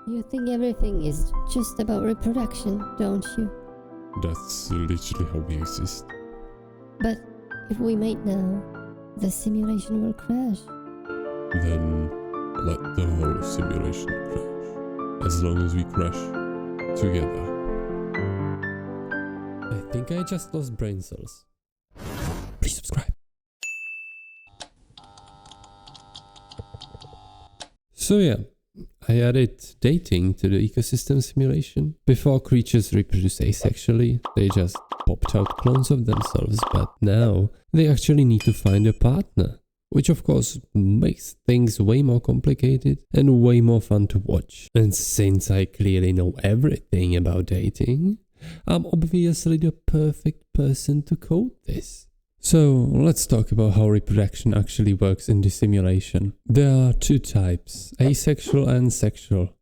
You think everything is just about reproduction, don't you? That's literally how we exist. But if we mate now, the simulation will crash. Then let the whole simulation crash. As long as we crash together. I think I just lost brain cells. Please subscribe. So yeah, I added dating to the ecosystem simulation. Before creatures reproduce asexually, they just popped out clones of themselves, but now they actually need to find a partner. Which of course makes things way more complicated and way more fun to watch. And since I clearly know everything about dating, I'm obviously the perfect person to code this. So let's talk about how reproduction actually works in the simulation. There are two types, asexual and sexual.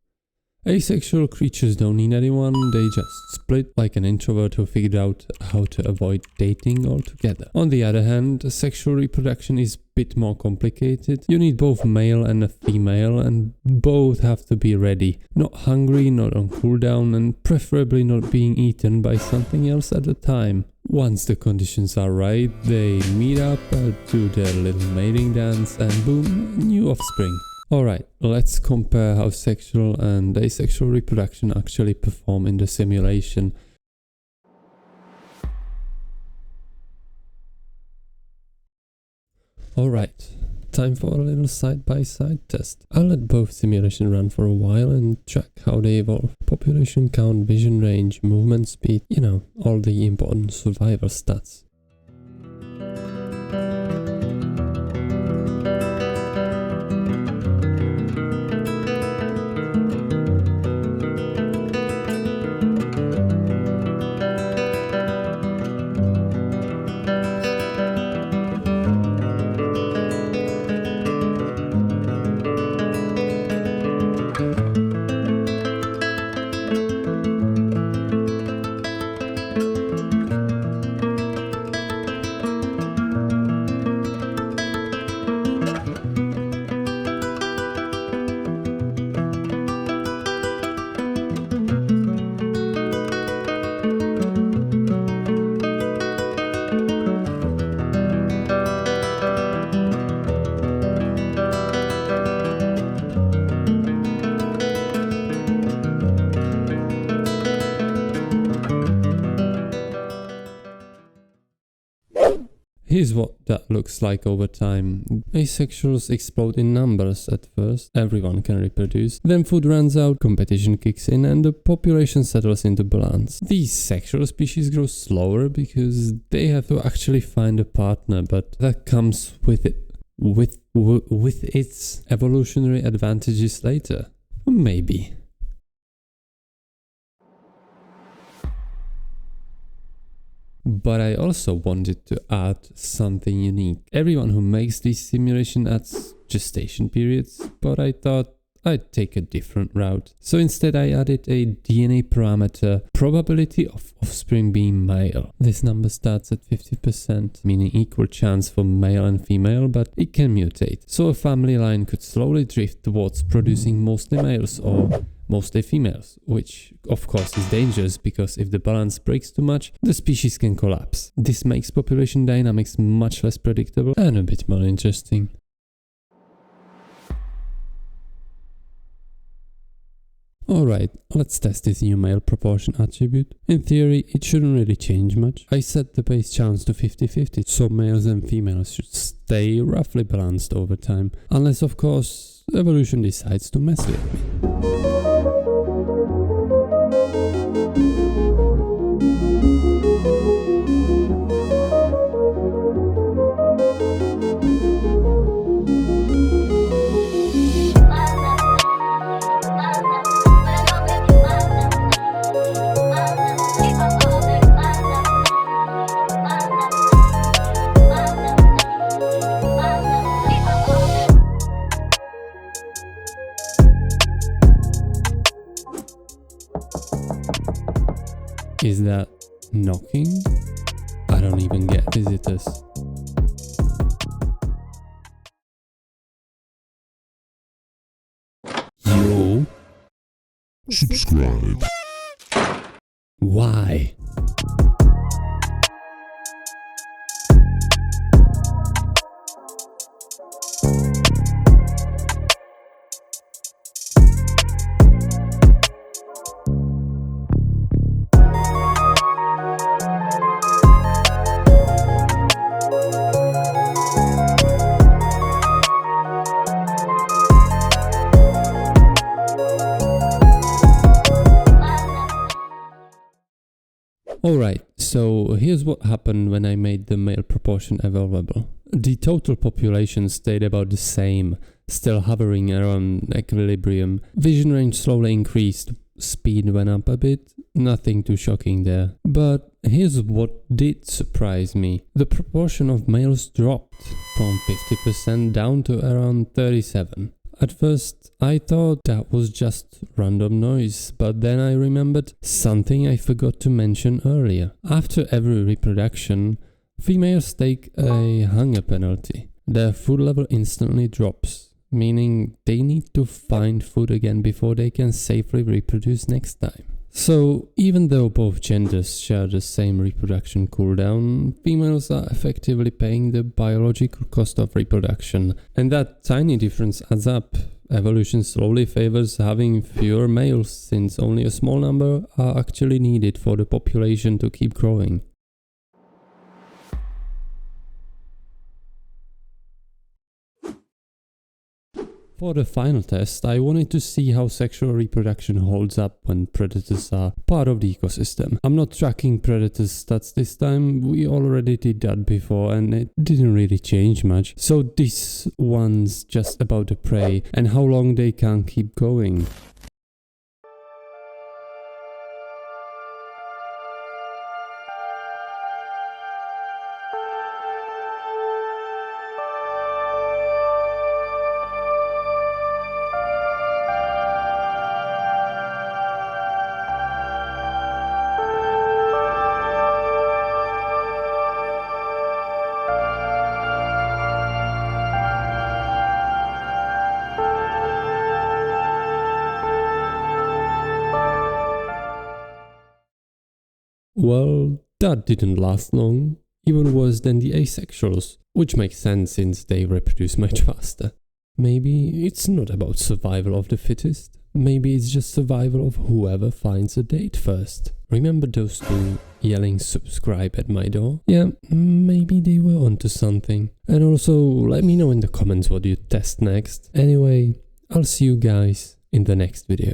Asexual creatures don't need anyone, they just split like an introvert who figured out how to avoid dating altogether. On the other hand, sexual reproduction is a bit more complicated. You need both male and a female, and both have to be ready. Not hungry, not on cooldown, and preferably not being eaten by something else at the time. Once the conditions are right, they meet up, do their little mating dance, and boom, new offspring. Alright, let's compare how sexual and asexual reproduction actually perform in the simulation. Alright, time for a little side-by-side test. I'll let both simulations run for a while and track how they evolve. Population count, vision range, movement speed, you know, all the important survival stats. Here's what that looks like over time. Asexuals explode in numbers at first, everyone can reproduce, then food runs out, competition kicks in, and the population settles into balance. These sexual species grow slower because they have to actually find a partner, but that comes with its evolutionary advantages later. Maybe. But I also wanted to add something unique. Everyone who makes this simulation adds gestation periods, but I thought I'd take a different route. So instead I added a DNA parameter, probability of offspring being male. This number starts at 50%, meaning equal chance for male and female, but it can mutate. So a family line could slowly drift towards producing mostly males or mostly females, which of course is dangerous because if the balance breaks too much, the species can collapse. This makes population dynamics much less predictable and a bit more interesting. Alright, let's test this new male proportion attribute. In theory, it shouldn't really change much. I set the base chance to 50-50, so males and females should stay roughly balanced over time. Unless of course, evolution decides to mess with me. Is that knocking? I don't even get visitors. Yo. subscribe. Why? Alright, so here's what happened when I made the male proportion available. The total population stayed about the same, still hovering around equilibrium. Vision range slowly increased, speed went up a bit, nothing too shocking there. But here's what did surprise me. The proportion of males dropped from 50% down to around 37%. At first, I thought that was just random noise, but then I remembered something I forgot to mention earlier. After every reproduction, females take a hunger penalty. Their food level instantly drops, meaning they need to find food again before they can safely reproduce next time. So, even though both genders share the same reproduction cooldown, females are effectively paying the biological cost of reproduction. And that tiny difference adds up. Evolution slowly favors having fewer males, since only a small number are actually needed for the population to keep growing. For the final test, I wanted to see how sexual reproduction holds up when predators are part of the ecosystem. I'm not tracking predator stats this time, we already did that before and it didn't really change much. So this one's just about the prey and how long they can keep going. Well, that didn't last long, even worse than the asexuals, which makes sense since they reproduce much faster. Maybe it's not about survival of the fittest, maybe it's just survival of whoever finds a date first. Remember those two yelling subscribe at my door? Yeah, maybe they were onto something. And also, let me know in the comments what you test next. Anyway, I'll see you guys in the next video.